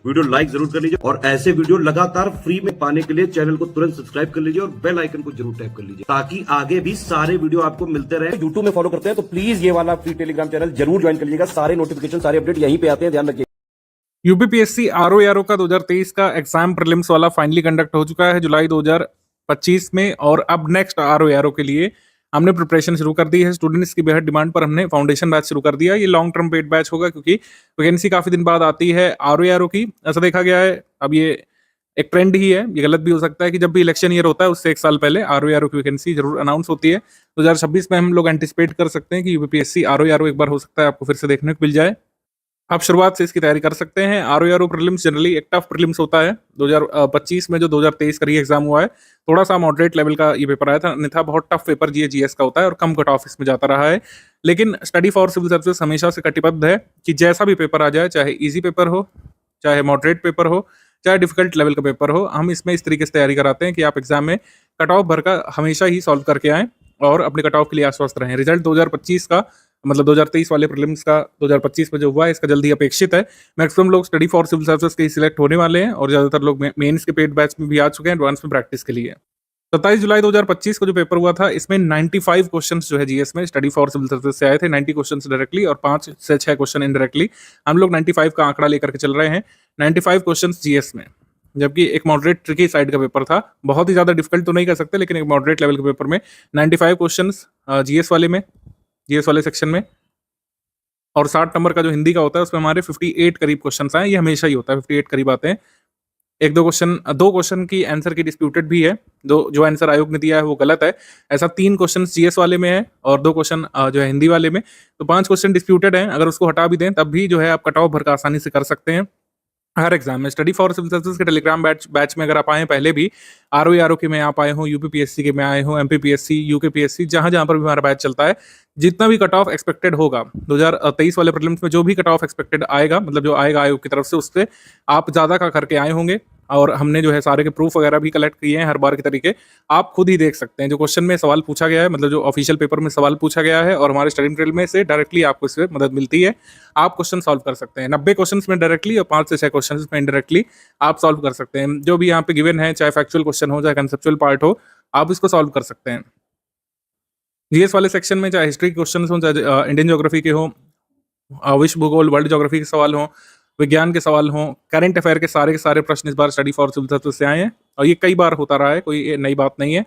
Video like जरूर कर लीजिए और ऐसे वीडियो लगातार फ्री में पाने के लिए चैनल को तुरंत सब्सक्राइब कर लीजिए और बेल आइकन को जरूर टैप कर लीजिए ताकि आगे भी सारे वीडियो आपको मिलते रहे। यूट्यूब में फॉलो करते हैं तो प्लीज ये वाला फ्री टेलीग्राम चैनल जरूर ज्वाइन कर लीजिएगा। सारे नोटिफिकेशन सारे अपडेट यहीं पे आते हैं, ध्यान रखिए। यूपीपीएससी आरओ का 2023 का एग्जाम प्रीलिम्स वाला फाइनली कंडक्ट हो चुका है जुलाई 2025 में, और अब नेक्स्ट आरओ के लिए हमने प्रिपरेशन शुरू कर दी है। स्टूडेंट्स की बेहद डिमांड पर हमने फाउंडेशन बैच शुरू कर दिया। ये लॉन्ग टर्म पेड बैच होगा क्योंकि वैकेंसी काफी दिन बाद आती है आरओ की, ऐसा देखा गया है। अब ये एक ट्रेंड ही है, ये गलत भी हो सकता है कि जब भी इलेक्शन ईयर होता है उससे एक साल पहले आरओ की वैकेंसी जरूर अनाउंस होती है। 2026 में हम लोग एंटिसिपेट कर सकते हैं कि यूपीपीएससी आरओ एक बार हो सकता है आपको फिर से देखने को मिल जाए। आप शुरुआत से इसकी तैयारी कर सकते हैं। आरओ प्रीलिम्स जनरली एक टफ प्रीलिम्स होता है। 2025 में जो 2023 का री एग्जाम हुआ है, थोड़ा सा मॉडरेट लेवल का ये पेपर आया था, अन्यथा बहुत टफ पेपर जीएस का होता है और कम कट ऑफ इसमें जाता रहा है। लेकिन स्टडी फॉर सिविल सर्विसेज हमेशा से कटिबद्ध है कि जैसा भी पेपर आ जाए, चाहे ईजी पेपर हो, चाहे मॉडरेट पेपर हो, चाहे डिफिकल्ट लेवल का पेपर हो, हम इसमें इस तरीके से तैयारी कराते हैं कि आप एग्जाम में कट ऑफ भर का हमेशा ही सॉल्व करके आएँ और अपने कट ऑफ के लिए आश्वस्त रहें। रिजल्ट 2025 का मतलब 2023 वाले प्रीलिम्स का 2025 में जो हुआ है, इसका जल्दी अपेक्षित है। मैक्सिमम लोग स्टडी फॉर सिविल सर्विसेज के ही सिलेक्ट होने वाले हैं और ज़्यादातर लोग मेंस के पेड बैच में भी आ चुके हैं एडवांस में प्रैक्टिस के लिए। 27 जुलाई 2025 को जो पेपर हुआ था, इसमें 95 क्वेश्चंस जो है जीएस में स्टडी फॉर सिविल सर्विसेज से आए थे। 90 क्वेश्चंस डायरेक्टली और 5 से 6 क्वेश्चन इनडायरेक्टली। हम लोग 95 का आंकड़ा लेकर के चल रहे हैं। 95 क्वेश्चंस जीएस में, जबकि एक मॉडरेट ट्रिकी साइड का पेपर था। बहुत ही ज़्यादा डिफिकल्ट तो नहीं कर सकते, लेकिन एक मॉडरेट लेवल के पेपर में 95 क्वेश्चंस जीएस वाले सेक्शन में, और 60 नंबर का जो हिंदी का होता है उसमें हमारे 58 करीब क्वेश्चंस आए। ये हमेशा ही होता है, 58 करीब आते हैं। दो क्वेश्चन की आंसर की डिस्प्यूटेड भी है, जो आंसर आयोग ने दिया है वो गलत है। ऐसा 3 क्वेश्चन जीएस वाले में है और 2 क्वेश्चन जो है हिंदी वाले में, तो 5 क्वेश्चन डिस्प्यूटेड हैं। अगर उसको हटा भी दें तब भी जो है आप कट ऑफ भर का आसानी से कर सकते हैं हर एग्जाम में। स्टडी फॉर सिविल सर्विसेज के टेलीग्राम बैच में अगर आप आए, पहले भी आरओ के में आप आए हो, यूपीपीएससी के में आए हो, एमपीपीएससी, यूकेपीएससी, जहां जहां पर भी हमारा बैच चलता है, जितना भी कट ऑफ एक्सपेक्टेड होगा 2023 वाले प्रीलिम्स में, जो भी कट ऑफ एक्सपेक्टेड आएगा, मतलब जो आएगा आयोग की तरफ से, उससे आप ज्यादा का करके आए होंगे। और हमने जो है सारे के प्रूफ वगैरह भी कलेक्ट किए हैं हर बार के तरीके। आप खुद ही देख सकते हैं जो क्वेश्चन में सवाल पूछा गया है, मतलब जो ऑफिशियल पेपर में सवाल पूछा गया है, और हमारे स्टडी मटेरियल में से डायरेक्टली आपको इससे मदद मिलती है। आप क्वेश्चन सॉल्व कर सकते हैं 90 क्वेश्चन में डायरेक्टली और 5 से 6 क्वेश्चन में इनडायरेक्टली आप सॉल्व कर सकते हैं। जो भी यहाँ पे गिवन है, चाहे फैक्चुअल क्वेश्चन हो, चाहे कंसेप्चुअल पार्ट हो, आप इसको सॉल्व कर सकते हैं। जीएस वाले सेक्शन में चाहे हिस्ट्री के क्वेश्चन हो, चाहे इंडियन ज्योग्राफी के हो, विश्व भूगोल वर्ल्ड ज्योग्राफी के सवाल हो, विज्ञान के सवाल हों, करंट अफेयर के सारे प्रश्न इस बार स्टडी फॉर सिविल सर्विसेज से आए हैं और ये कई बार होता रहा है, कोई ये नई बात नहीं है।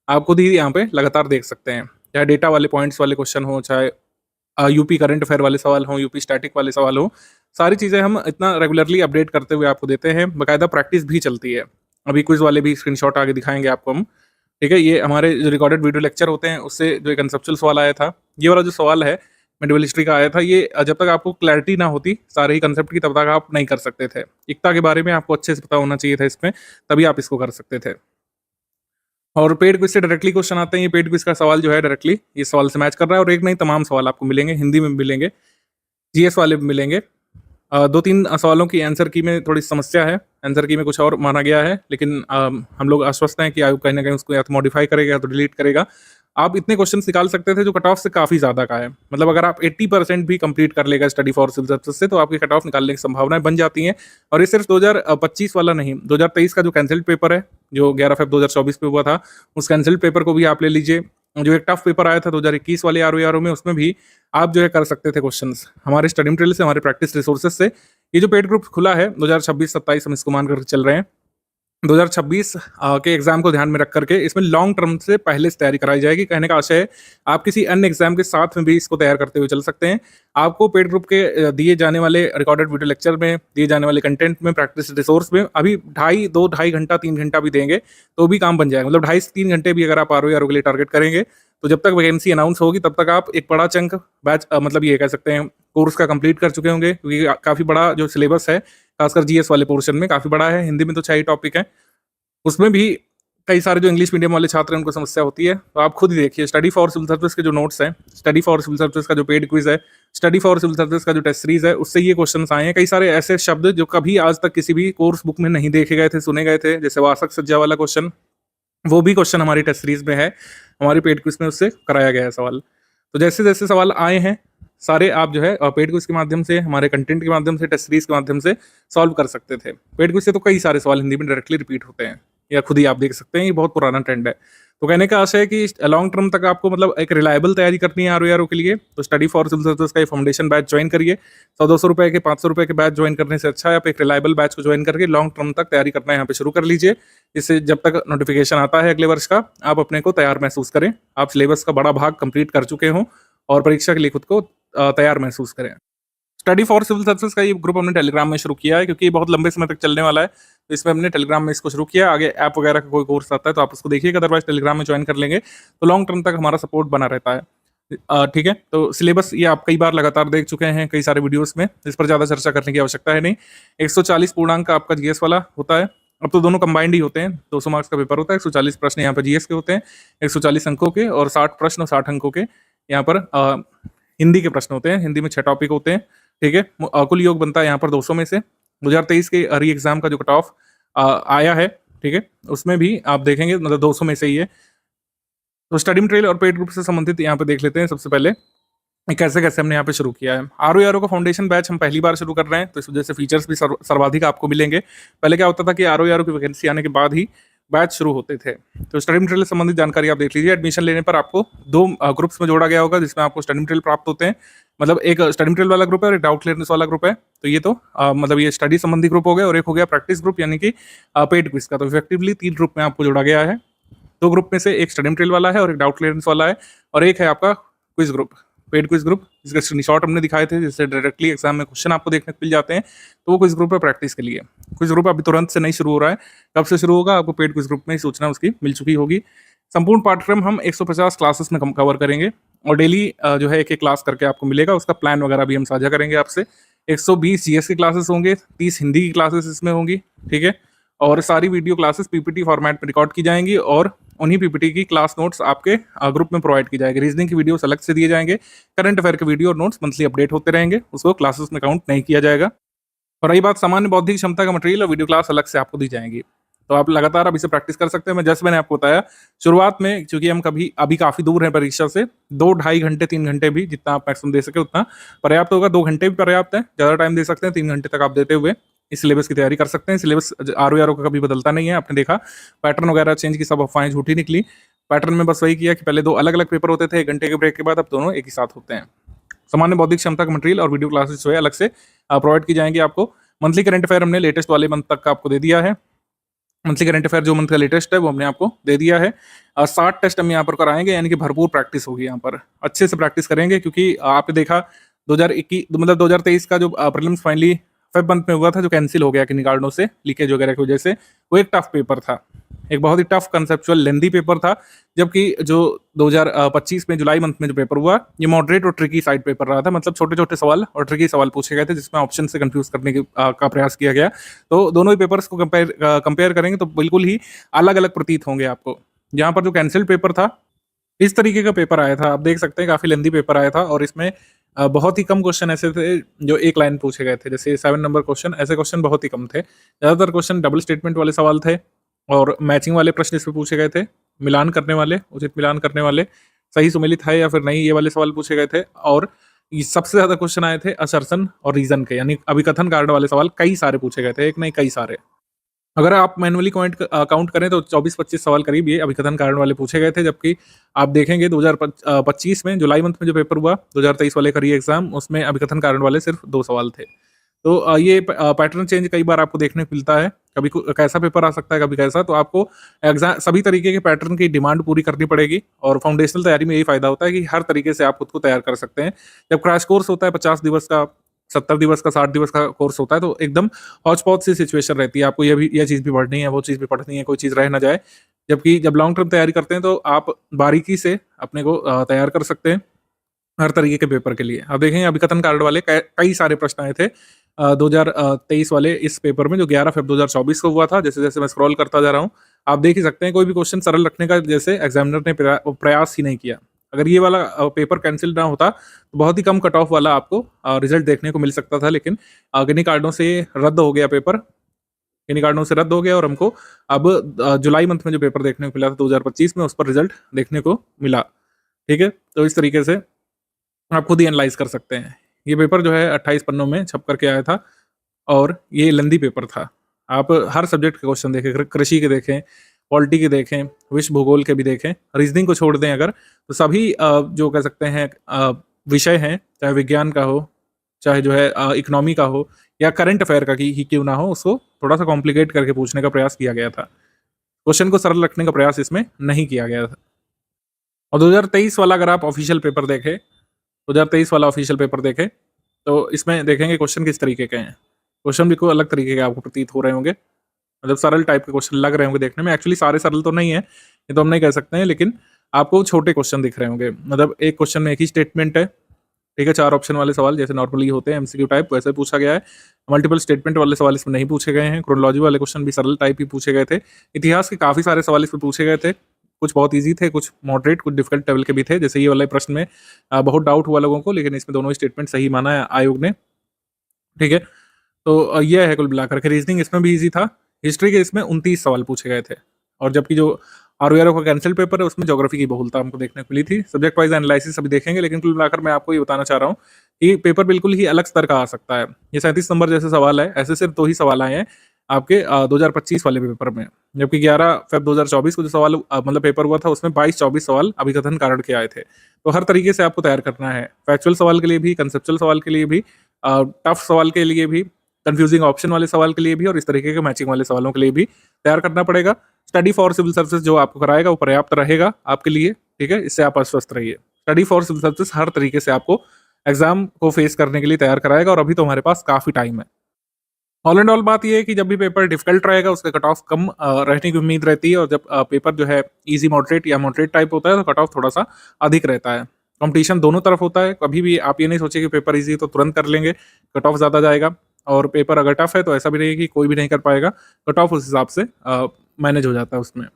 आप खुद ही यहाँ पे लगातार देख सकते हैं, चाहे डेटा वाले पॉइंट्स वाले क्वेश्चन हो, चाहे यूपी करंट अफेयर वाले सवाल हो, यूपी स्टैटिक वाले सवाल हो, सारी चीज़ें हम इतना रेगुलरली अपडेट करते हुए आपको देते हैं। बाकायदा प्रैक्टिस भी चलती है। अभी क्विज वाले भी स्क्रीनशॉट आगे दिखाएंगे आपको हम, ठीक है। ये हमारे जो रिकॉर्डेड वीडियो लेक्चर होते हैं उससे जो एक कंसेप्चुअल सवाल आया था, ये वाला जो सवाल है मेडिवल हिस्ट्री का आया था, ये जब तक आपको क्लैरिटी ना होती सारे ही कंसेप्ट की, तब तक आप नहीं कर सकते थे। एकता के बारे में आपको अच्छे से पता होना चाहिए था इसमें, तभी आप इसको कर सकते थे। और पेड क्विज से डायरेक्टली क्वेश्चन आते हैं। ये पेड क्विज का सवाल जो है डायरेक्टली इस सवाल से मैच कर रहा है, और एक नहीं तमाम सवाल आपको मिलेंगे, हिंदी में भी मिलेंगे, जीएस वाले भी मिलेंगे। 2-3 सवालों की आंसर की में थोड़ी समस्या है, आंसर की में कुछ और माना गया है, लेकिन हम लोग आश्वस्त हैं कि आयोग कहीं ना कहीं उसको या तो मॉडिफाई करेगा या तो डिलीट करेगा। आप इतने क्वेश्चन निकाल सकते थे जो कट ऑफ से काफ़ी ज़्यादा का है। मतलब अगर आप 80% भी कंप्लीट कर लेगा स्टडी फॉर सिविल सर्विसेज से, तो आपकी कट ऑफ निकालने की संभावनाएं बन जाती हैं। और ये सिर्फ 2025 वाला नहीं, 2023 का जो कैंसिल्ड पेपर है, जो 11 फरवरी 2024 में हुआ था, उस कैंसिल्ड पेपर को भी आप ले लीजिए। जो एक टफ पेपर आया था 2021 वाले आरओ में, उसमें भी आप जो है कर सकते थे क्वेश्चंस हमारे स्टडी मटेरियल से, हमारे प्रैक्टिस रिसोर्सेज से। ये जो पेड ग्रुप खुला है 2026-27 हम इसको मान कर चल रहे हैं। 2026 के एग्जाम को ध्यान में रख करके इसमें लॉन्ग टर्म से पहले से तैयारी कराई जाएगी। कहने का आशय है आप किसी अन्य एग्जाम के साथ में भी इसको तैयार करते हुए चल सकते हैं। आपको पेड ग्रुप के दिए जाने वाले रिकॉर्डेड वीडियो लेक्चर में, दिए जाने वाले कंटेंट में, प्रैक्टिस रिसोर्स में अभी 2.5 घंटा 3 घंटा भी देंगे तो भी काम बन जाएगा। मतलब 2.5 से 3 घंटे भी अगर आप आरओ के लिए टारगेट करेंगे, तो जब तक वैकेंसी अनाउंस होगी तब तक आप एक बड़ा चंक बैच मतलब ये कह सकते हैं कोर्स का कंप्लीट कर चुके होंगे, क्योंकि काफ़ी बड़ा जो सिलेबस है, खासकर जीएस वाले पोर्शन में काफ़ी बड़ा है। हिंदी में तो 6 ही टॉपिक है, उसमें भी कई सारे जो इंग्लिश मीडियम वाले छात्र हैं उनको समस्या होती है। तो आप खुद ही देखिए, स्टडी फॉर सिविल सर्विस के जो नोट्स हैं, स्टडी फॉर सिविल सर्विस का जो पेड क्विज है, स्टडी फॉर सिविल सर्विस का जो टेस्ट सीरीज है, उससे ये क्वेश्चन आए हैं। कई सारे ऐसे शब्द जो कभी आज तक किसी भी कोर्स बुक में नहीं देखे गए थे, सुने गए थे, जैसे वासक सज्जा वाला क्वेश्चन, वो भी क्वेश्चन हमारी टेस्ट सीरीज में है, हमारी पेड क्विज में उससे कराया गया है सवाल। तो जैसे जैसे सवाल आए हैं सारे आप जो है पेड क्विज के माध्यम से, हमारे कंटेंट के माध्यम से, टेस्ट सीरीज के माध्यम से सॉल्व कर सकते थे। पेड क्विज से तो कई सारे सवाल हिंदी में डायरेक्टली रिपीट होते हैं, या खुद ही आप देख सकते हैं, ये बहुत पुराना ट्रेंड है। तो कहने का आशय है कि लॉन्ग टर्म तक आपको मतलब एक रिलायबल तैयारी करनी है आरओ के लिए, तो स्टडी फॉर सिविल सर्विसेज का ये फाउंडेशन बैच ज्वाइन करिए। 100-200 रुपए के, 500 रुपए के बैच ज्वाइन करने से अच्छा है आप एक रिलायबल बैच को ज्वाइन करके लॉन्ग टर्म तक तैयारी करना यहाँ पे शुरू कर लीजिए। इससे जब तक नोटिफिकेशन आता है अगले वर्ष का, आप अपने को तैयार महसूस करें, आप सिलेबस का बड़ा भाग कंप्लीट कर चुके हों और परीक्षा के लिए खुद को तैयार महसूस करें। स्टडी फॉर सिविल सर्विसेज का ये ग्रुप हमने टेलीग्राम में शुरू किया है, क्योंकि ये बहुत लंबे समय तक चलने वाला है, तो इसमें हमने टेलीग्राम में इसको शुरू किया। आगे ऐप वगैरह का कोई कोर्स आता है तो आप उसको देखिएगा, अदरवाइज टेलीग्राम में ज्वाइन कर लेंगे तो लॉन्ग टर्म तक हमारा सपोर्ट बना रहता है। ठीक है, तो सिलेबस ये आप कई बार लगातार देख चुके हैं कई सारे वीडियोस में, इस पर ज़्यादा चर्चा करने की आवश्यकता है नहीं। 140 पूर्णांक का आपका जीएस वाला होता है, अब तो दोनों कंबाइंड ही होते हैं, 200 मार्क्स का पेपर होता है, 140 प्रश्न यहाँ पर जीएस के होते हैं, 140 अंकों के, और 60 प्रश्न और 60 अंकों के यहाँ पर हिंदी के प्रश्न होते हैं। हिंदी में 6 टॉपिक होते हैं। ठीक है, कुल योग बनता है यहाँ पर 200 में से। 2023 के री एग्जाम का जो कट ऑफ आया है, ठीक है, उसमें भी आप देखेंगे मतलब 200 में से ही है। तो स्टडी मटेरियल और पेड ग्रुप से संबंधित यहाँ पे देख लेते हैं सबसे पहले कैसे कैसे हमने यहाँ पे शुरू किया है। आरओ का फाउंडेशन बैच हम पहली बार शुरू कर रहे हैं, तो इस वजह से फीचर्स भी सर्वाधिक आपको मिलेंगे। पहले क्या होता था कि आरओ की वैकेंसी आने के बाद ही बैच शुरू होते थे। तो स्टडी मटेरियल से संबंधित जानकारी आप देख लीजिए। एडमिशन लेने पर आपको 2 ग्रुप्स में जोड़ा गया होगा, जिसमें आपको स्टडी मटेरियल प्राप्त होते हैं। मतलब एक स्टडी मटेरियल वाला ग्रुप है और एक डाउट क्लियरेंस वाला ग्रुप है। तो ये तो मतलब ये स्टडी संबंधी ग्रुप हो गया, और एक हो गया प्रैक्टिस ग्रुप यानी कि पेड क्विज का। तो इफेक्टिवली 3 ग्रुप में आपको जोड़ा गया है। 2 ग्रुप में से एक स्टडी मटेरियल वाला है और एक डाउट क्लियरेंस वाला है, और एक है आपका quiz group, paid quiz group, जिसके स्क्रीनशॉट हमने दिखाए थे, जिससे डायरेक्टली एग्जाम में क्वेश्चन आपको देखने को मिल जाते हैं। तो वो क्विज ग्रुप है प्रैक्टिस के लिए। क्विज ग्रुप अभी तुरंत से नहीं शुरू हो रहा है, कब से शुरू होगा आपको पेड क्विज ग्रुप में ही सूचना उसकी मिल चुकी होगी। संपूर्ण पाठ्यक्रम हम 150 क्लासेस में कवर करेंगे, और डेली जो है एक क्लास करके आपको मिलेगा। उसका प्लान वगैरह भी हम साझा करेंगे आपसे। 120 जीएस की क्लासेस होंगे, 30 हिंदी की क्लासेस इसमें होंगी। ठीक है, और सारी वीडियो क्लासेस पीपीटी फॉर्मेट में रिकॉर्ड की जाएंगी, और उन्हीं पीपीटी की क्लास नोट्स आपके ग्रुप में प्रोवाइड की जाएगी। रीजनिंग की वीडियोस अलग से दिए जाएंगे, करंट अफेयर के वीडियो और नोट्स मंथली अपडेट होते रहेंगे, उसको क्लासेस में काउंट नहीं किया जाएगा। और रही बात सामान्य बौद्धिक क्षमता का मटेरियल और वीडियो क्लास अलग से आपको दी जाएंगी, तो आप लगातार अब इसे प्रैक्टिस कर सकते हैं। मैंने आपको बताया शुरुआत में, क्योंकि हम अभी काफ़ी दूर हैं परीक्षा से, 2-2.5 घंटे 3 घंटे भी जितना आप मैक्सिमम दे सके उतना पर्याप्त होगा। 2 घंटे भी पर्याप्त है, ज़्यादा टाइम दे सकते हैं, 3 घंटे तक आप देते हुए इस सिलेबस की तैयारी कर सकते हैं। सिलेबस आरओ का कभी बदलता नहीं है, आपने देखा पैटर्न वगैरह चेंज की सब अफवाहें झूठी निकली। पैटर्न में बस वही किया कि पहले 2 अलग अलग पेपर होते थे 1 घंटे के ब्रेक के बाद, अब दोनों एक ही साथ होते हैं। सामान्य बौद्धिक क्षमता का मटेरियल और वीडियो क्लासेस जो है अलग से प्रोवाइड की जाएंगी आपको। मंथली करंट अफेयर हमने लेटेस्ट वाले मंथ तक का आपको दे दिया है। मंथली करंट अफेयर जो मंथ का लेटेस्ट है वो हमने आपको दे दिया है। 60 टेस्ट हम यहाँ पर कराएंगे, यानी कि भरपूर प्रैक्टिस होगी। यहाँ पर अच्छे से प्रैक्टिस करेंगे, क्योंकि आपने देखा 2021 मतलब 2023 का जो प्रीलिम्स फाइनली फेब मंथ में हुआ था, जो कैंसिल हो गया किन्हीं कारणों से, लीकेज वगैरह की वजह से, वो एक टफ पेपर था, एक बहुत ही टफ कंसेप्चुअल लेंदी पेपर था। जबकि जो 2025 में जुलाई मंथ में जो पेपर हुआ, ये मॉडरेट और ट्रिकी साइड पेपर रहा था। मतलब छोटे छोटे सवाल और ट्रिकी सवाल पूछे गए थे, जिसमें ऑप्शन से कंफ्यूज करने का प्रयास किया गया। तो दोनों ही पेपर्स को कंपेयर करेंगे तो बिल्कुल ही अलग अलग प्रतीत होंगे आपको। यहाँ पर जो कैंसिल्ड पेपर था, इस तरीके का पेपर आया था, आप देख सकते हैं काफी लेंदी पेपर आया था, और इसमें बहुत ही कम क्वेश्चन ऐसे थे जो एक लाइन पूछे गए थे। जैसे 7 नंबर क्वेश्चन, ऐसे क्वेश्चन बहुत ही कम थे। ज्यादातर क्वेश्चन डबल स्टेटमेंट वाले सवाल थे, और मैचिंग वाले प्रश्न इसमें पूछे गए थे, मिलान करने वाले, उचित मिलान करने वाले, सही सुमेलित है या फिर नहीं, ये वाले सवाल पूछे गए थे। और सबसे ज्यादा क्वेश्चन आए थे असर्शन और रीजन के, यानी अभिकथन कारण वाले सवाल कई सारे पूछे गए थे, एक नहीं कई सारे। अगर आप मैनुअली काउंट करें तो 24-25 सवाल करीब ये अभिकथन कारण वाले पूछे गए थे। जबकि आप देखेंगे 2025 में जुलाई मंथ में जो पेपर हुआ 2023 वाले का री एग्जाम, उसमें अभिकथन कारण वाले सिर्फ 2 सवाल थे। तो ये पैटर्न चेंज कई बार आपको देखने को मिलता है, कभी कैसा पेपर आ सकता है, कभी कैसा। तो आपको एग्जाम सभी तरीके के पैटर्न की डिमांड पूरी करनी पड़ेगी, और फाउंडेशनल तैयारी में यही फायदा होता है कि हर तरीके से आप खुद को तैयार कर सकते हैं। जब क्रैश कोर्स होता है 50 दिवस का, 70 दिवस का, 60 दिवस का कोर्स होता है, तो एकदम हौच पौच सी सिचुएशन रहती है। आपको यह चीज़ भी पढ़नी है, वो चीज़ भी पढ़नी है, कोई चीज़ रह ना जाए। जबकि जब लॉन्ग टर्म तैयारी करते हैं तो आप बारीकी से अपने को तैयार कर सकते हैं हर तरीके के पेपर के लिए। आप देखेंगे अभिकथन कारण वाले कई सारे प्रश्न आए थे 2023 वाले इस पेपर में, जो 11 फरवरी 2024 को हुआ था। जैसे जैसे मैं स्क्रॉल करता जा रहा हूँ, आप देख ही सकते हैं कोई भी क्वेश्चन सरल रखने का जैसे एग्जामिनर ने प्रयास ही नहीं किया। अगर ये वाला पेपर कैंसिल ना होता तो बहुत ही कम कट ऑफ वाला आपको रिजल्ट देखने को मिल सकता था, लेकिन किन्हीं कारणों से रद्द हो गया पेपर, किन्हीं कारणों से रद्द हो गया, और हमको अब जुलाई मंथ में जो पेपर देखने को मिला था 2025 में, उस पर रिजल्ट देखने को मिला। ठीक है, तो इस तरीके से आप खुद ही एनालाइज कर सकते हैं। ये पेपर जो है 28 पन्नों में छप करके आया था और ये लेंदी पेपर था। आप हर सब्जेक्ट के क्वेश्चन देखें, कृषि के देखें, पॉलिटी के देखें, विश्व भूगोल के भी देखें, रीजनिंग को छोड़ दें अगर, तो सभी जो कह सकते हैं विषय हैं, चाहे विज्ञान का हो, चाहे जो है इकोनॉमी का हो या करंट अफेयर का ही क्यों ना हो, उसको थोड़ा-सा कॉम्प्लिकेट करके पूछने का प्रयास किया गया था। क्वेश्चन को सरल रखने का प्रयास इसमें नहीं किया गया था। और 2023 वाला अगर आप ऑफिशियल पेपर देखें, 2023 वाला ऑफिशियल पेपर देखें, तो इसमें देखेंगे क्वेश्चन किस तरीके के हैं। क्वेश्चन भी कोई अलग तरीके के आपको प्रतीत हो रहे होंगे, मतलब सरल टाइप के क्वेश्चन लग रहे होंगे देखने में। एक्चुअली सारे सरल तो नहीं है, ये तो हम नहीं कह सकते हैं, लेकिन आपको छोटे क्वेश्चन दिख रहे होंगे। मतलब एक क्वेश्चन में एक ही स्टेटमेंट है, ठीक है, 4 ऑप्शन वाले सवाल जैसे नॉर्मली होते हैं एमसीक्यू टाइप, वैसे पूछा गया है। मल्टीपल स्टेटमेंट वाले सवाल इसमें नहीं पूछे गए हैं। क्रोनोलॉजी वाले क्वेश्चन भी सरल टाइप ही पूछे गए थे। इतिहास के काफ़ी सारे सवाल इसमें पूछे गए थे। कुछ बहुत ईज़ी थे, कुछ मॉडरेट, कुछ डिफिकल्ट लेवल के भी थे। जैसे ये वाले प्रश्न में बहुत डाउट हुआ लोगों को, लेकिन इसमें दोनों स्टेटमेंट सही माना है आयोग ने, ठीक है। तो ये है कुल मिलाकर के। रीजनिंग इसमें भी ईज़ी था। हिस्ट्री के इसमें 29 सवाल पूछे गए थे, और जबकि जो आरओआरओ का कैंसिल पेपर है उसमें ज्योग्राफी की बहुलता हमको देखने को मिली थी। सब्जेक्ट वाइज एनालिसिस अभी देखेंगे, लेकिन कुल मिलाकर मैं आपको ये बताना चाह रहा हूँ कि पेपर बिल्कुल ही अलग स्तर का आ सकता है। ये 37 नंबर जैसे सवाल है, ऐसे सिर्फ 2 ही सवाल आए हैं आपके 2025 वाले पेपर में, जबकि 11 फ़रवरी 2024 को जो सवाल मतलब पेपर हुआ था उसमें 22-24 सवाल अभिकथन कारण के आए थे। तो हर तरीके से आपको तैयार करना है, फैक्चुअल सवाल के लिए भी, कंसेप्चुअल सवाल के लिए भी, टफ सवाल के लिए भी, कंफ्यूजिंग ऑप्शन वाले सवाल के लिए भी, और इस तरीके के मैचिंग वाले सवालों के लिए भी तैयार करना पड़ेगा। स्टडी फॉर सिविल सर्विसेज जो आपको कराएगा वो पर्याप्त रहेगा आपके लिए, ठीक है, इससे आप आश्वस्त रहिए। स्टडी फॉर सिविल सर्विसेज हर तरीके से आपको एग्जाम को फेस करने के लिए तैयार कराएगा, और अभी तो हमारे पास काफी टाइम है। ऑल एंड ऑल बात ये है कि जब भी पेपर डिफिकल्ट रहेगा उसका कट ऑफ कम रहने की उम्मीद रहती है, और जब पेपर जो है इजी मॉडरेट या मॉडरेट टाइप होता है तो कट ऑफ थोड़ा सा अधिक रहता है। कंपटीशन दोनों तरफ होता है, कभी भी आप ये नहीं सोचिए कि पेपर इजी है तो तुरंत कर लेंगे, कट ऑफ ज़्यादा जाएगा। और पेपर अगर टफ है तो ऐसा भी नहीं है कि कोई भी नहीं कर पाएगा, कट ऑफ उस हिसाब से मैनेज हो जाता है उसमें।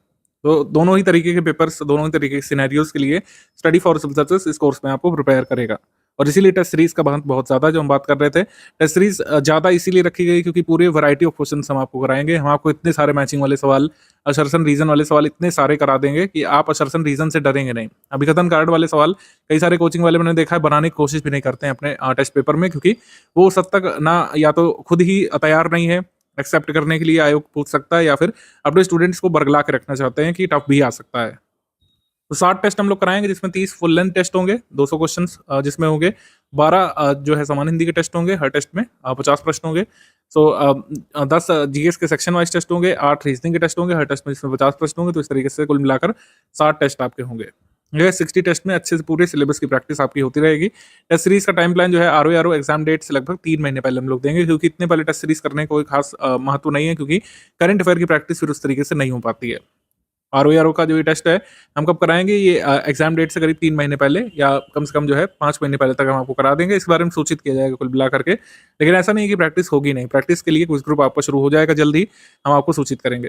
तो दोनों ही तरीके के पेपर्स, दोनों ही तरीके के सिनेरियोज के लिए स्टडी फॉर सिविल सर्विसेज इस कोर्स में आपको प्रिपेयर करेगा। और इसीलिए टेस्ट सीरीज का बहुत ज़्यादा जो हम बात कर रहे थे, टेस्ट सीरीज ज़्यादा इसीलिए रखी गई क्योंकि पूरे वैरायटी ऑफ क्वेश्चन हम आपको कराएंगे। हम आपको इतने सारे मैचिंग वाले सवाल, असर्शन रीजन वाले सवाल इतने सारे करा देंगे कि आप असर्शन रीजन से डरेंगे नहीं। अभिकथन कार्ड वाले सवाल कई सारे कोचिंग वाले मैंने देखा है बनाने की कोशिश भी नहीं करते हैं अपने टेस्ट पेपर में, क्योंकि वो उस हद तक ना या तो खुद ही तैयार नहीं है एक्सेप्ट करने के लिए, आयोग पूछ सकता है, या फिर अपने स्टूडेंट्स को बरगला के रखना चाहते हैं कि टफ भी आ सकता है। तो 60 टेस्ट हम लोग कराएंगे, जिसमें 30 फुल लेंथ टेस्ट होंगे, 200 क्वेश्चंस जिसमें होंगे, 12 जो है सामान्य हिंदी के टेस्ट होंगे, हर टेस्ट में 50 प्रश्न होंगे। सो 10 जीएस के सेक्शन वाइज टेस्ट होंगे, 8 रीजनिंग के टेस्ट होंगे, हर टेस्ट में इसमें 50 प्रश्न होंगे। तो इस तरीके से कुल मिलाकर 60 टेस्ट आपके होंगे। ये 60 टेस्ट में अच्छे से पूरे सिलेबस की प्रैक्टिस आपकी होती रहेगी। टेस्ट सीरीज का टाइम प्लान जो है आरओआरओ एग्जाम डेट से लगभग 3 महीने पहले हम लोग देंगे, क्योंकि इतने पहले टेस्ट सीरीज करने का कोई खास महत्व नहीं है, क्योंकि करंट अफेयर की प्रैक्टिस फिर उस तरीके से नहीं हो पाती है। आरओआरओ का जो ये टेस्ट है हम कब कराएंगे, ये एग्जाम डेट से करीब 3 महीने पहले, या कम से कम जो है 5 महीने पहले तक हम आपको करा देंगे। इस बारे में सूचित किया जाएगा कुल मिला करके, लेकिन ऐसा नहीं है कि प्रैक्टिस होगी नहीं। प्रैक्टिस के लिए क्विज ग्रुप आपका शुरू हो जाएगा जल्द ही, हम आपको सूचित करेंगे।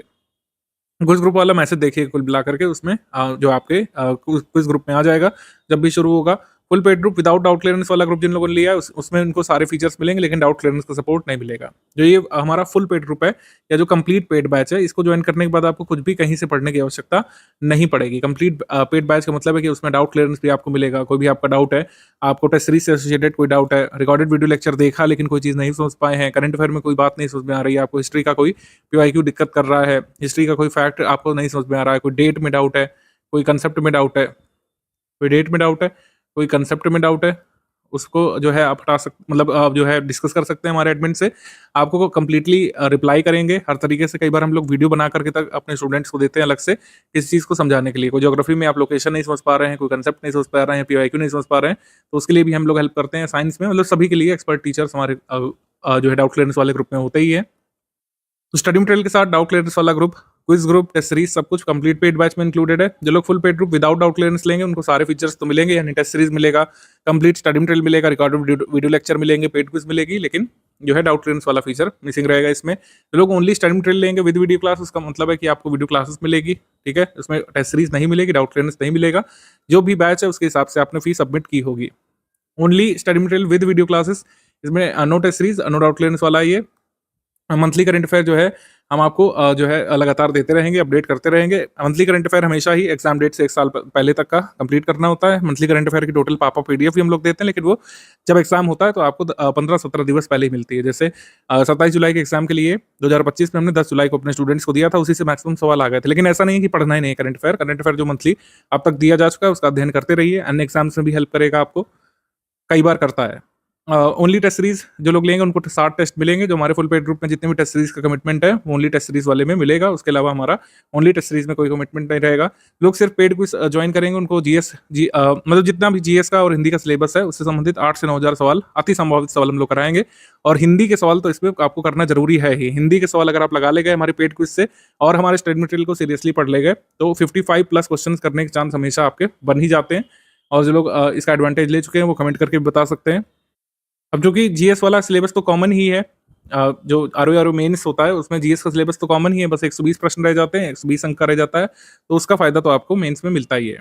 क्विज ग्रुप वाला मैसेज देखिए कुल मिला करके, उसमें जो आपके क्विज ग्रुप में आ जाएगा जब भी शुरू होगा। Full paid group without doubt clearance वाला ग्रुप जिन लोगों ने लिया है उसमें उनको सारे फीचर्स मिलेंगे, लेकिन डाउट क्लियरेंस का सपोर्ट नहीं मिलेगा। जो ये हमारा फुल पेड ग्रुप है या जो कंप्लीट पेड बैच है, इसको ज्वाइन करने के बाद आपको कुछ भी कहीं से पढ़ने की आवश्यकता नहीं पड़ेगी। कंप्लीट पेड बैच का मतलब है कि उसमें डाउट क्लियरेंस भी आपको मिलेगा। कोई भी आपका डाउट है, आपको टेस्ट सीरीज से एसोसिएटेड कोई डाउट है, रिकॉर्डेड वीडियो लेक्चर देखा लेकिन कोई चीज़ नहीं समझ पाए हैं, करंट अफेयर में कोई बात नहीं समझ में आ रही है आपको, हिस्ट्री का कोई पीवाईक्यू दिक्कत कर रहा है, हिस्ट्री का कोई फैक्ट आपको नहीं समझ में आ रहा है, कोई डेट में डाउट है, कोई कंसेप्ट में डाउट है, कोई डेट में डाउट है, कोई कंसेप्ट में डाउट है, उसको जो है आप हटा मतलब आप जो है डिस्कस कर सकते हैं हमारे एडमिन से। आपको कंप्लीटली रिप्लाई करेंगे हर तरीके से। कई बार हम लोग वीडियो बना करके तक अपने स्टूडेंट्स को देते हैं अलग से इस चीज़ को समझाने के लिए। कोई ज्योग्राफी में आप लोकेशन नहीं समझ पा रहे हैं, कोई कंसेप्ट नहीं समझ पा रहे हैं, पीवाईक्यू नहीं समझ पा रहे हैं, तो उसके लिए भी हम लोग हेल्प करते हैं। साइंस में मतलब सभी के लिए एक्सपर्ट टीचर्स हमारे जो है डाउट क्लियरेंस वाले ग्रुप में होते ही है। तो स्टडी मटेरियल के साथ डाउट क्लियरेंस वाला ग्रुप, क्विज ग्रुप, टेस्ट सीरीज सब कुछ कंप्लीट पेड बैच में इंक्लूडेड है। जो लोग full paid group without doubt clearance लेंगे उनको सारे फीचर्स तो मिलेंगे, यानी टेस्ट सीरीज मिलेगा, कंप्लीट स्टडी मटेरियल मिलेगा, रिकॉर्डेड वीडियो लेक्चर मिलेंगे, पेड क्विज मिलेगी, लेकिन जो है डाउट क्लियरेंस वाला फीचर मिसिंग रहेगा इसमें। जो लोग ओनली स्टडी मटेरियल लेंगे विद वीडियो क्लास, उसका मतलब है कि आपको वीडियो क्लासेस मिलेगी, ठीक है, उसमें टेस्ट सीरीज नहीं मिलेगी, डाउट क्लियरेंस नहीं मिलेगा। जो भी बैच है उसके हिसाब से आपने फीस सबमिट की होगी। Only study material with video classes, इसमें no test series no doubt clearance वाला ये मंथली करंट अफेयर जो है हम आपको जो है लगातार देते रहेंगे, अपडेट करते रहेंगे। मंथली करंट अफेयर हमेशा ही एग्जाम डेट से 1 साल पहले तक का कंप्लीट करना होता है। मंथली करंट अफेयर की टोटल पापा पीडीएफ भी हम लोग देते हैं, लेकिन वो जब एग्जाम होता है तो आपको 15-17 दिवस पहले ही मिलती है। जैसे 27 जुलाई के एग्जाम के लिए 2025 में हमने 10 जुलाई को अपने स्टूडेंट्स को दिया था, उसी से मैक्सिमम सवाल आ गए थे। लेकिन ऐसा नहीं है कि पढ़ना ही नहीं है करंट अफेयर जो मंथली अब तक दिया जा चुका है उसका अध्ययन करते रहिए। अन्य एग्जाम्स में भी हेल्प करेगा आपको, कई बार करता है। ओनली टेस्ट सीरीज जो लोग लेंगे उनको 60 टेस्ट मिलेंगे। जो हमारे फुल पेड ग्रुप में जितने भी टेस्ट सीरीज का कमिटमेंट है वो ओनली टेस्ट सीरीज वाले में मिलेगा। उसके अलावा हमारा ओनली टेस्ट सीरीज में कोई कमिटमेंट नहीं रहेगा। लोग सिर्फ पेड क्विज ज्वाइन करेंगे, उनको मतलब जितना भी जीएस का और हिंदी का सिलेबस है उससे संबंधित 8 से 9,000 सवाल, अति संभावित सवाल हम लोग कराएंगे। और हिंदी के सवाल तो इसमें आपको करना जरूरी है ही। हिंदी के सवाल अगर आप लगा ले गए हमारे पेड क्विज से और हमारे स्टडी मटेरियल को सीरियसली पढ़ ले गए तो 55 प्लस क्वेश्चन करने के चांस हमेशा आपके बन ही जाते हैं। और जो लोग इसका एडवांटेज ले चुके हैं वो कमेंट करके भी बता सकते हैं। अब जो कि जीएस वाला सिलेबस तो कॉमन ही है, जो आरओ मेंस होता है उसमें जीएस का सिलेबस तो कॉमन ही है, बस 120 प्रश्न रह जाते हैं, 120 अंक का रह जाता है, तो उसका फायदा तो आपको मेंस में मिलता ही है।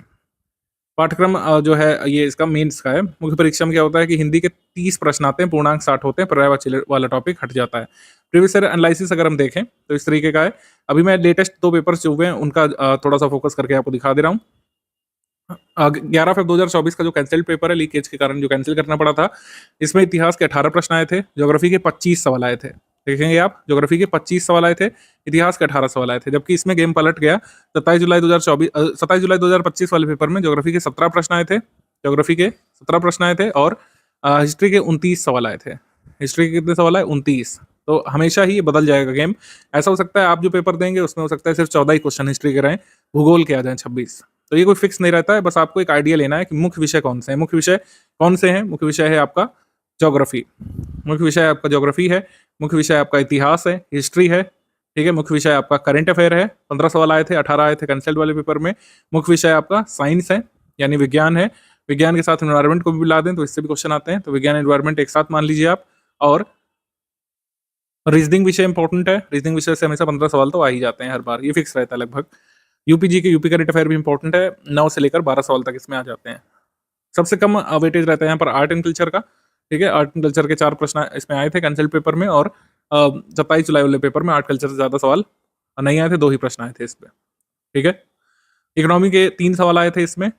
पाठ्यक्रम जो है ये इसका मेंस का है। मुख्य परीक्षा में क्या होता है कि हिंदी के 30 प्रश्न आते हैं, पूर्णांक 60 होते हैं, पर्यायवाची वाला टॉपिक हट जाता है। प्रीवियस ईयर एनालिसिस अगर हम देखें तो इस तरीके का है। अभी मैं लेटेस्ट 2 पेपर्स जो हुए हैं उनका थोड़ा सा फोकस करके आपको दिखा दे रहा हूँ। 11 फरवरी 2024 का जो कैंसिल्ड पेपर है लीकेज के कारण जो कैंसिल करना पड़ा था, इसमें इतिहास के 18 प्रश्न आए थे, ज्योग्राफी के 25 सवाल आए थे। देखेंगे आप, ज्योग्राफी के 25 सवाल आए थे, इतिहास के 18 सवाल आए थे। जबकि इसमें गेम पलट गया। 27 जुलाई 2025 वाले पेपर में ज्योग्राफी के 17 प्रश्न आए थे, ज्योग्राफी के 17 प्रश्न आए थे और हिस्ट्री के 29 सवाल आए थे। हिस्ट्री के कितने सवाल आए? 29। तो हमेशा ही ये बदल जाएगा गेम। ऐसा हो सकता है आप जो पेपर देंगे उसमें हो सकता है सिर्फ 14 ही क्वेश्चन हिस्ट्री के रहें, भूगोल के आ जाएं 26। तो ये कोई फिक्स नहीं रहता है, बस आपको एक आइडिया लेना है कि मुख्य विषय कौन से हैं। मुख्य विषय कौन से हैं? मुख्य विषय है आपका ज्योग्राफी, मुख्य विषय आपका ज्योग्राफी है, मुख्य विषय आपका इतिहास है, हिस्ट्री है, ठीक है। मुख्य विषय आपका करंट अफेयर है, 15 सवाल आए थे, 18 आए थे कैंसल्ड वाले पेपर में। मुख्य विषय आपका साइंस है यानी विज्ञान है, विज्ञान के साथ एनवायरमेंट को भी मिला दें तो इससे भी क्वेश्चन आते हैं, तो विज्ञान एनवायरमेंट एक साथ मान लीजिए आप। और रीजनिंग विषय इंपॉर्टेंट है, रीजनिंग विषय से हमेशा 15 सवाल तो आ ही जाते हैं हर बार, ये फिक्स रहता है लगभग। यूपी करंट अफेयर भी इंपॉर्टेंट है, 9 से लेकर 12 सवाल तक इसमें आ जाते हैं। सबसे कम वेटेज रहता है यहाँ पर आर्ट एंड कल्चर का, ठीक है। आर्ट एंड कल्चर के 4 प्रश्न इसमें आए थे कैंसिल पेपर में और 27 जुलाई वाले पेपर में आर्ट कल्चर से ज्यादा सवाल नहीं आए थे, 2 ही प्रश्न आए थे इस पे, ठीक है। इकोनॉमी के 3 सवाल आए थे इसमें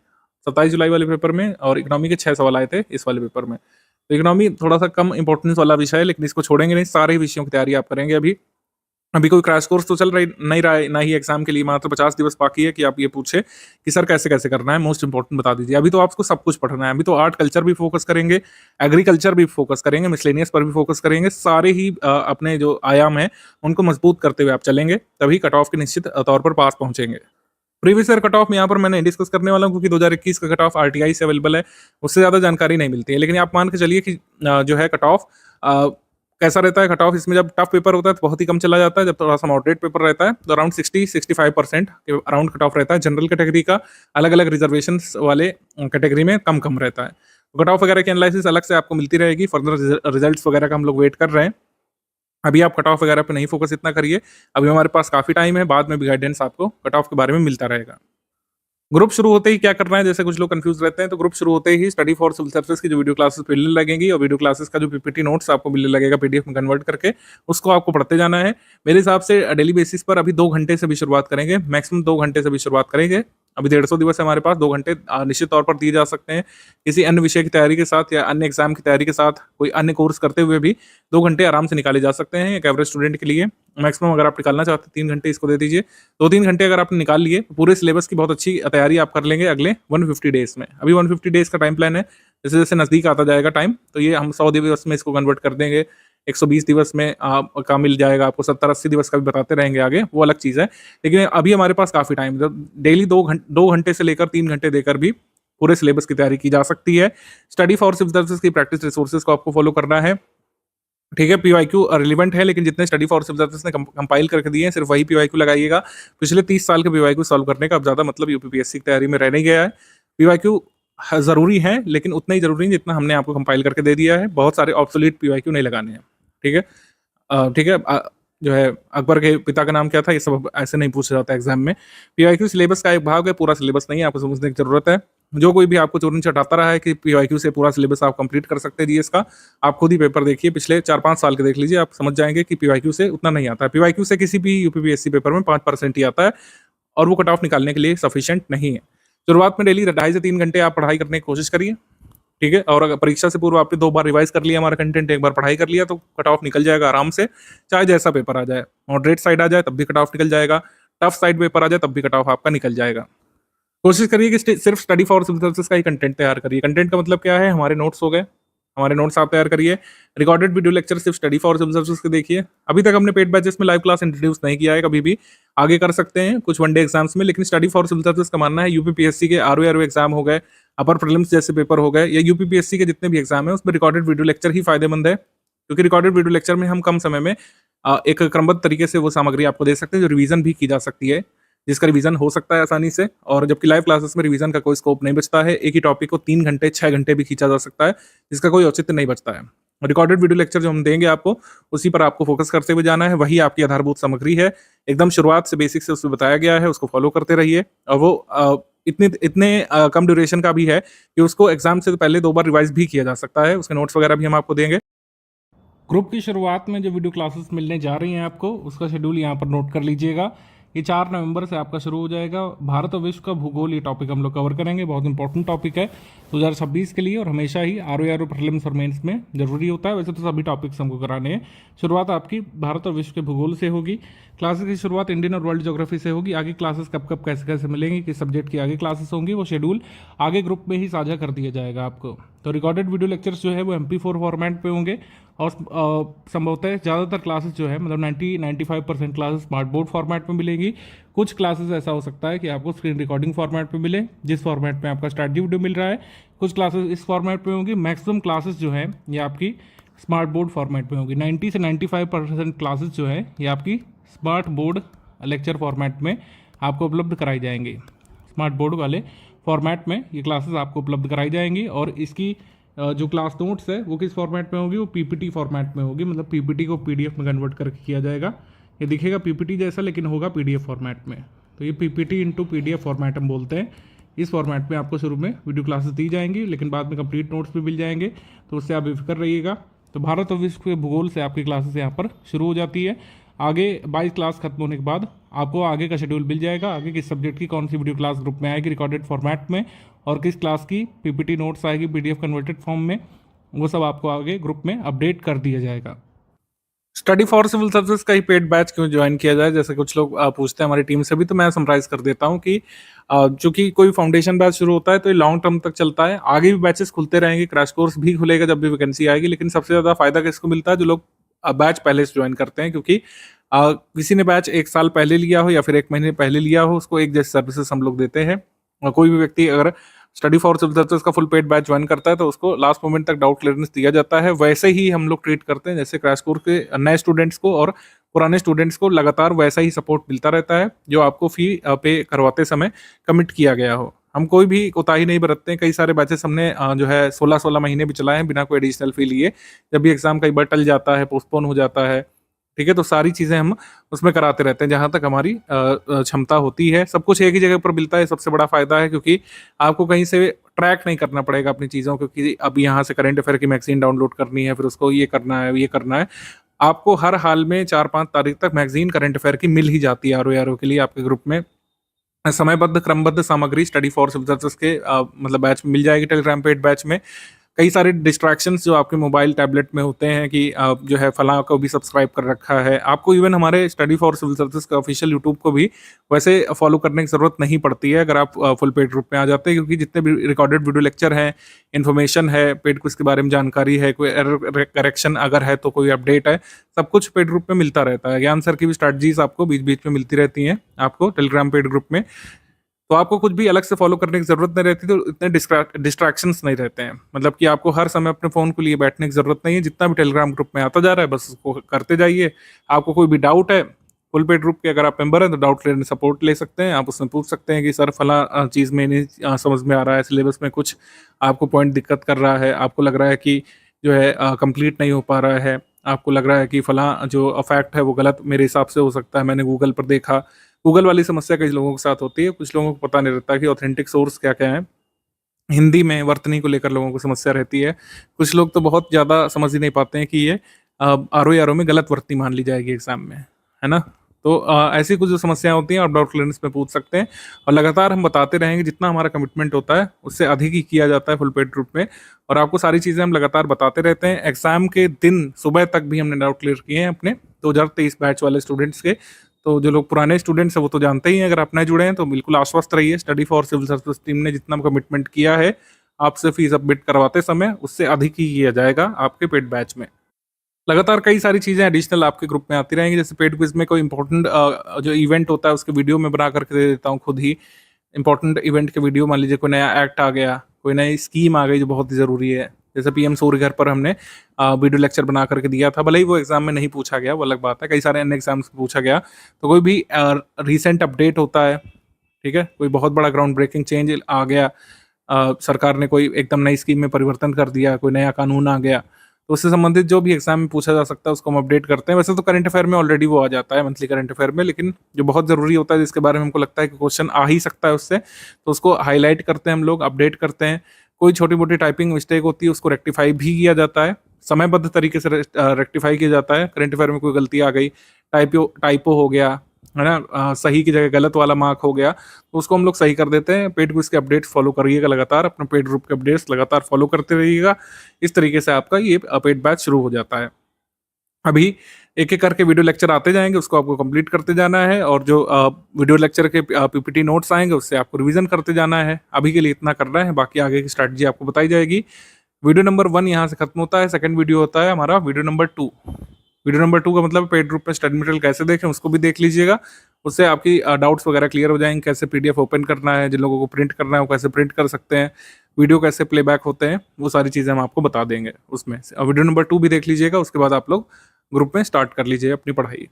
27 जुलाई वाले पेपर में और इकोनॉमी के 6 सवाल आए थे इस वाले पेपर में। तो इकोनॉमी थोड़ा सा कम इंपॉर्टेंस वाला विषय है, लेकिन इसको छोड़ेंगे नहीं, सारे विषयों की तैयारी आप करेंगे। अभी कोई क्रैश कोर्स तो चल रही नहीं रहा है, ना ही एग्जाम के लिए मात्र 50 दिवस बाकी है कि आप ये पूछे कि सर कैसे कैसे करना है, मोस्ट इंपॉर्टेंट बता दीजिए। अभी तो आपको सब कुछ पढ़ना है, अभी तो आर्ट कल्चर भी फोकस करेंगे, एग्रीकल्चर भी फोकस करेंगे, मिसलेनियस पर भी फोकस करेंगे। सारे ही अपने जो आयाम है उनको मजबूत करते हुए आप चलेंगे, तभी कट ऑफ के निश्चित तौर पर पास पहुंचेंगे। प्रीवियस ईयर कट ऑफ में यहाँ पर मैंने डिस्कस करने वाला हूँ क्योंकि 2021 का कट ऑफ आरटीआई से अवेलेबल है, उससे ज़्यादा जानकारी नहीं मिलती है। लेकिन आप मान के चलिए कि जो है कट ऑफ कैसा रहता है। कट ऑफ इसमें जब टफ पेपर होता है तो बहुत ही कम चला जाता है, जब थोड़ा सा मॉडरेट पेपर रहता है तो अराउंड 60-65% के अराउंड कट ऑफ रहता है। जनरल कैटेगरी का अलग अलग रिजर्वेशन वाले कैटेगरी में कम कम रहता है। कट ऑफ वगैरह की एनालिसिस अलग से आपको मिलती रहेगी, फर्दर रिजल्ट्स वगैरह का हम लोग वेट कर रहे हैं। अभी आप कट ऑफ वगैरह पे नहीं फोकस इतना करिए, अभी हमारे पास काफ़ी टाइम है, बाद में भी गाइडेंस आपको कट ऑफ के बारे में मिलता रहेगा। ग्रुप शुरू होते ही क्या करना है, जैसे कुछ लोग कंफ्यूज रहते हैं, तो ग्रुप शुरू होते ही स्टडी फॉर सिविल सर्विसेज की जो वीडियो क्लासेस मिलने लगेंगी और वीडियो क्लासेस का जो पीपीटी नोट्स आपको मिलने लगेगा पीडीएफ में कन्वर्ट करके, उसको आपको पढ़ते जाना है। मेरे हिसाब से डेली बेसिस पर अभी 2 घंटे से भी शुरुआत करेंगे, मैक्सिमम 2 घंटे से भी शुरुआत करेंगे। अभी 150 दिवस है हमारे पास, 2 घंटे निश्चित तौर पर दिए जा सकते हैं। किसी अन्य विषय की तैयारी के साथ या अन्य एग्जाम की तैयारी के साथ कोई अन्य कोर्स करते हुए भी 2 घंटे आराम से निकाले जा सकते हैं एक एवरेज स्टूडेंट के लिए। मैक्सिमम अगर आप निकालना चाहते हैं 3 घंटे इसको दे दीजिए। 2-3 घंटे अगर आपने निकाल लिए तो पूरे सिलेबस की बहुत अच्छी तैयारी आप कर लेंगे अगले 150 डेज में। अभी 150 डेज का टाइम प्लान है, जैसे जैसे नज़दीक आता जाएगा टाइम तो ये हम 100 दिवस में इसको कन्वर्ट कर देंगे, 120 दिवस में का मिल जाएगा आपको, 70-80 दिवस का भी बताते रहेंगे आगे, वो अलग चीज़ है। लेकिन अभी हमारे पास काफ़ी टाइम, डेली 2 घंटे से लेकर 3 घंटे देकर भी पूरे सिलेबस की तैयारी की जा सकती है। स्टडी फॉर सिविल सर्विसेज की प्रैक्टिस रिसोर्सेज को आपको फॉलो करना है, ठीक है। पीवाईक्यू रिलेवेंट है, लेकिन जितने स्टडी फॉर सिविल सर्विसेज ने कंपाइल करके दिए हैं सिर्फ वही पीवाईक्यू लगाइएगा। पिछले 30 साल के पीवाईक्यू सॉल्व करने का अब ज़्यादा मतलब यूपीपीएससी की तैयारी में रह नहीं गया है। पीवाईक्यू ज़रूरी है, लेकिन उतना ही ज़रूरी नहीं जितना हमने आपको कंपाइल करके दे दिया है। बहुत सारे ऑब्सोलीट पीवाईक्यू नहीं लगाने हैं, ठीक है। ठीक है, जो है अकबर के पिता का नाम क्या था, ये सब ऐसे नहीं पूछा जाता एग्जाम में। पीवाईक्यू सिलेबस का एक भाग है, पूरा सिलेबस नहीं है, आपको समझने की जरूरत है। जो कोई भी आपको चोरी चटाता रहा है कि पीवाईक्यू से पूरा सिलेबस आप कंप्लीट कर सकते हैं जीएस का, आप खुद ही पेपर देखिए, पिछले 4-5 साल के देख लीजिए, आप समझ जाएंगे कि पीवाईक्यू से उतना नहीं आता है। पीवाईक्यू से किसी भी यूपीपीएससी पेपर में 5% ही आता है और वो कट ऑफ निकालने के लिए सफिशिएंट नहीं है। शुरुआत में डेली 2.5 से 3 घंटे आप पढ़ाई करने की कोशिश करिए, ठीक है। और अगर परीक्षा से पूर्व आपने 2 बार रिवाइज कर लिया हमारा कंटेंट, एक बार पढ़ाई कर लिया, तो कट ऑफ निकल जाएगा आराम से, चाहे जैसा पेपर आ जाए। मॉडरेट साइड आ जाए तब भी कट ऑफ निकल जाएगा, टफ साइड पेपर आ जाए तब भी कट ऑफ आपका निकल जाएगा। कोशिश करिए कि सिर्फ स्टडी फॉर सिविल सर्विसेज का ही कंटेंट तैयार करिए। कंटेंट का मतलब क्या है, हमारे नोट्स हो गए, हमारे नोट्स आप तैयार करिए। रिकॉर्डेड वीडियो लेक्चर सिर्फ स्टडी फॉर सिविल सर्विसेज के देखिए। अभी तक हमने पेड बैचेस में लाइव क्लास इंट्रोड्यूस नहीं किया है, कभी भी आगे कर सकते हैं कुछ वनडे एग्जाम्स में, लेकिन स्टडी फॉर सिविल सर्विसेज का मानना है यूपीपीएससी के आरओ एग्जाम हो गए, अपर प्रीलिम्स जैसे पेपर हो गए, या यूपीपीएससी के जितने भी एग्जाम है उसमें रिकॉर्डेड वीडियो लेक्चर ही फायदेमंद है, क्योंकि रिकॉर्डेड वीडियो लेक्चर में हम कम समय में एक क्रमबद्ध तरीके से वो सामग्री आपको दे सकते हैं जो रिवीजन भी की जा सकती है, जिसका रिवीजन हो सकता है आसानी से। और जबकि लाइव क्लासेस में रिवीजन का कोई स्कोप नहीं बचता है, एक ही टॉपिक को 3 घंटे 6 घंटे भी खींचा जा सकता है, जिसका कोई औचित्य नहीं बचता है। रिकॉर्डेड वीडियो लेक्चर जो हम देंगे आपको, उसी पर आपको फोकस करते हुए जाना है, वही आपकी आधारभूत सामग्री है, एकदम शुरुआत से बेसिक से उसमें बताया गया है, उसको फॉलो करते रहिए। और वो इतने कम ड्यूरेशन का भी है कि उसको एग्जाम से पहले 2 बार रिवाइज भी किया जा सकता है, उसके नोट्स वगैरह भी हम आपको देंगे। ग्रुप की शुरुआत में जो वीडियो क्लासेस मिलने जा रही हैं आपको, उसका शेड्यूल यहाँ पर नोट कर लीजिएगा। ये 4 नवंबर से आपका शुरू हो जाएगा। भारत और विश्व का भूगोल, ये टॉपिक हम लोग कवर करेंगे, बहुत इंपॉर्टेंट टॉपिक है 2026 के लिए, और हमेशा ही आरओ प्रीलिम्स और मेंस में जरूरी होता है। वैसे तो सभी टॉपिक्स हमको कराने हैं। शुरुआत आपकी भारत और विश्व के भूगोल से होगी। क्लासेस की शुरुआत इंडियन और वर्ल्ड ज्योग्राफी से होगी। आगे क्लासेस कब कब कैसे कैसे मिलेंगी, किस सब्जेक्ट की आगे क्लासेस होंगी, वो शेड्यूल आगे ग्रुप में ही साझा कर दिया जाएगा आपको। तो रिकॉर्डेड वीडियो लेक्चर्स जो है वो MP4 फॉर्मेट पे होंगे, और संभवतः ज़्यादातर क्लासेस जो है, मतलब 90-95% क्लासेस स्मार्ट बोर्ड फॉर्मेट में मिलेंगी। कुछ क्लासेस ऐसा हो सकता है कि आपको स्क्रीन रिकॉर्डिंग फॉर्मेट में मिले, जिस फॉर्मेट में आपका स्टडी वीडियो मिल रहा है। कुछ क्लासेस इस फॉर्मेट में होंगी। मैक्सिमम क्लासेस जो है ये आपकी स्मार्ट बोर्ड फॉर्मेट में होगी। 90 से 95% क्लासेस जो है ये आपकी स्मार्ट बोर्ड लेक्चर फॉर्मेट में आपको उपलब्ध कराई जाएंगी। स्मार्ट बोर्ड वाले फॉर्मेट में ये क्लासेस आपको उपलब्ध कराई जाएंगी। और इसकी जो क्लास नोट्स है वो किस फॉर्मेट में होगी, वो पीपीटी फॉर्मेट में होगी, मतलब पीपीटी को पीडीएफ में कन्वर्ट करके किया जाएगा। ये दिखेगा पीपीटी जैसा, लेकिन होगा पीडीएफ फॉर्मेट में। तो ये पीपीटी इंटू पीडीएफ फॉर्मेट हम बोलते हैं। इस फॉर्मेट में आपको शुरू में वीडियो क्लासेस दी जाएंगी, लेकिन बाद में कंप्लीट नोट्स भी मिल जाएंगे, तो उससे आप बेफिक्र रहिएगा। तो भारत और विश्व के भूगोल से आपकी क्लासेस यहाँ पर शुरू हो जाती है। आगे 22 क्लास खत्म होने के बाद आपको आगे का शेड्यूल मिल जाएगा, आगे किस सब्जेक्ट की कौन सी वीडियो क्लास ग्रुप में आएगी रिकॉर्डेड फॉर्मेट में, और किस क्लास की पीपीटी नोट्स आएगी पीडीएफ कन्वर्टेड फॉर्म में, वो सब आपको आगे ग्रुप में अपडेट कर दिया जाएगा। स्टडी फॉर सिविल सर्विसेज का ही पेड बैच क्यों ज्वाइन किया जाए, जैसे कुछ लोग पूछते हैं हमारी टीम से भी, तो मैं समराइज कर देता हूँ कि चूंकि कोई फाउंडेशन बैच शुरू होता है तो ये लॉन्ग टर्म तक चलता है। आगे भी बैचेस खुलते रहेंगे, क्रैश कोर्स भी खुलेगा जब भी वैकेंसी आएगी, लेकिन सबसे ज़्यादा फायदा किसको मिलता है, जो लोग बैच पहले से ज्वाइन करते हैं। क्योंकि किसी ने बैच 1 साल पहले लिया हो या फिर 1 महीने पहले लिया हो, उसको एक जैसे सर्विसेज हम लोग देते हैं। और कोई भी व्यक्ति अगर स्टडी फॉर सिविल सर्विसेज का फुल पेड बैच ज्वाइन करता है तो उसको लास्ट मोमेंट तक डाउट क्लियरेंस दिया जाता है। वैसे ही हम लोग ट्रीट करते हैं जैसे क्रैश कोर्स के नए स्टूडेंट्स को, और पुराने स्टूडेंट्स को लगातार वैसा ही सपोर्ट मिलता रहता है जो आपको फी पे करवाते समय कमिट किया गया हो। हम कोई भी कोताही नहीं बरतते हैं। कई सारे बैचेस हमने जो है 16-16 महीने भी चलाए हैं बिना कोई एडिशनल फी लिए। जब भी एग्जाम कई बार टल जाता है, पोस्टपोन हो जाता है, ठीक है, तो सारी चीज़ें हम उसमें कराते रहते हैं जहाँ तक हमारी क्षमता होती है। सब कुछ एक ही जगह पर मिलता है, सबसे बड़ा फायदा है, क्योंकि आपको कहीं से ट्रैक नहीं करना पड़ेगा अपनी चीज़ों को कि अब यहाँ से करंट अफेयर की मैगजीन डाउनलोड करनी है, फिर उसको ये करना है, ये करना है। आपको हर हाल में 4-5 तारीख तक मैगजीन करंट अफेयर की मिल ही जाती है आरओ के लिए। आपके ग्रुप में समयबद्ध क्रमबद्ध सामग्री स्टडी फॉर सिविल सर्विसेज के मतलब बैच में मिल जाएगी। टेलीग्राम पेड बैच में कई सारे डिस्ट्रैक्शंस जो आपके मोबाइल टैबलेट में होते हैं कि जो है फलां को भी सब्सक्राइब कर रखा है, आपको इवन हमारे स्टडी फॉर सिविल सर्विसेज का ऑफिशियल यूट्यूब को भी वैसे फॉलो करने की ज़रूरत नहीं पड़ती है अगर आप फुल पेड ग्रुप में आ जाते हैं, क्योंकि जितने भी रिकॉर्डेड वीडियो लेक्चर हैं, इन्फॉर्मेशन है, पेड क्विज के बारे में जानकारी है, कोई एरर करेक्शन अगर है तो कोई अपडेट है, सब कुछ पेड ग्रुप में मिलता रहता है। ज्ञान सर की भी स्ट्रैटेजीज आपको बीच बीच में मिलती रहती हैं आपको टेलीग्राम पेड ग्रुप में, तो आपको कुछ भी अलग से फॉलो करने की जरूरत नहीं रहती, तो इतने डिस्ट्रैक्शंस नहीं रहते हैं। मतलब कि आपको हर समय अपने फ़ोन को लिए बैठने की ज़रूरत नहीं है। जितना भी टेलीग्राम ग्रुप में आता जा रहा है बस उसको करते जाइए। आपको कोई भी डाउट है, फुल पेड ग्रुप के अगर आप मेंबर हैं तो डाउट लेने सपोर्ट ले सकते हैं। आप उसमें पूछ सकते हैं कि सर फला चीज़ में नहीं समझ में आ रहा है, सिलेबस में कुछ आपको पॉइंट दिक्कत कर रहा है, आपको लग रहा है कि जो है कंप्लीट नहीं हो पा रहा है, आपको लग रहा है कि फला जो फैक्ट है वो गलत मेरे हिसाब से हो सकता है, मैंने गूगल पर देखा। गूगल वाली समस्या कई लोगों के साथ होती है, कुछ लोगों को पता नहीं रहता कि ऑथेंटिक सोर्स क्या-क्या है। हिंदी में वर्तनी को लेकर लोगों को समस्या रहती है। कुछ लोग तो बहुत ज़्यादा समझ ही नहीं पाते हैं कि ये आरओ में गलत वर्तनी मान ली जाएगी एग्ज़ाम में, है ना? तो ऐसी कुछ जो समस्याएँ होती हैं आप डाउट क्लियरेंस में पूछ सकते हैं और लगातार हम बताते रहेंगे, जितना हमारा कमिटमेंट होता है उससे अधिक ही किया जाता है फुल पेड ग्रुप में और आपको सारी चीज़ें हम लगातार बताते रहते हैं। एग्ज़ाम के दिन सुबह तक भी हमने डाउट क्लियर किए हैं अपने 2023 बैच वाले स्टूडेंट्स के। तो जो लोग पुराने स्टूडेंट्स हैं वो तो जानते ही हैं, अगर आप नए जुड़े हैं तो बिल्कुल आश्वस्त रहिए, study for civil service team ने जितना कमिटमेंट किया है आपसे फीस सबमिट करवाते समय, उससे अधिक ही किया जाएगा आपके पेड बैच में। लगातार कई सारी चीज़ें एडिशनल आपके ग्रुप में आती रहेंगी, जैसे पेड क्विज में कोई इंपॉर्टेंट जो इवेंट होता है उसके वीडियो मैं बना करके दे देता हूँ खुद ही। इंपॉर्टेंट इवेंट के वीडियो, मान लीजिए कोई नया एक्ट आ गया, कोई नई स्कीम आ गई जो बहुत ही ज़रूरी है, जैसे पीएम सूर्य घर पर हमने वीडियो लेक्चर बना करके दिया था, भले ही वो एग्जाम में नहीं पूछा गया, वो अलग बात है, कई सारे अन्य एग्जाम्स में पूछा गया। तो कोई भी रिसेंट अपडेट होता है, ठीक है, कोई बहुत बड़ा ग्राउंड ब्रेकिंग चेंज आ गया, सरकार ने कोई एकदम नई स्कीम में परिवर्तन कर दिया, कोई नया कानून आ गया, तो उससे संबंधित जो भी एग्जाम में पूछा जा सकता है उसको हम अपडेट करते हैं। वैसे तो करंट अफेयर में ऑलरेडी वो आ जाता है, मंथली करंट अफेयर में, लेकिन जो बहुत ज़रूरी होता है जिसके बारे में हमको लगता है कि क्वेश्चन आ ही सकता है उससे, तो उसको हाईलाइट करते हैं हम लोग, अपडेट करते हैं। कोई छोटी मोटी टाइपिंग मिस्टेक होती है उसको रेक्टिफाई भी किया जाता है, समयबद्ध तरीके से रेक्टिफाई किया जाता है। करंट अफेयर में कोई गलती आ गई, टाइपो हो गया, है ना, सही की जगह गलत वाला मार्क हो गया, तो उसको हम लोग सही कर देते हैं। पेड क्विज के अपडेट्स फॉलो करिएगा लगातार, अपने पेड ग्रुप के अपडेट्स लगातार फॉलो करते रहिएगा। इस तरीके से आपका ये पेड बैच शुरू हो जाता है। अभी एक-एक करके वीडियो लेक्चर आते जाएँगे, उसको आपको कंप्लीट करते जाना है और जो वीडियो लेक्चर के पीपीटी नोट्स आएँगे, उससे आपको रिवीजन करते जाना है। अभी के लिए इतना करना है, बाकी आगे की स्ट्रैटेजी आपको बताई जाएगी। वीडियो नंबर 1 यहाँ से खत्म होता है, सेकंड वीडियो होता है हमारा वीडियो नंबर 2। वीडियो नंबर 2 का मतलब पेड ग्रुप में स्टडी मटेरियल कैसे देखें, उसको भी देख लीजिएगा। उससे आपकी डाउट्स वगैरह क्लियर हो जाएँगे, कैसे पीडीएफ ओपन करना है, जिन लोगों को प्रिंट करना है वो कैसे प्रिंट कर सकते हैं, वीडियो कैसे प्लेबैक होते हैं, वो सारी चीज़ें हम आपको बता देंगे उसमें। वीडियो नंबर 2 भी देख लीजिएगा, उसके बाद आप लोग ग्रुप में स्टार्ट कर लीजिए अपनी पढ़ाई।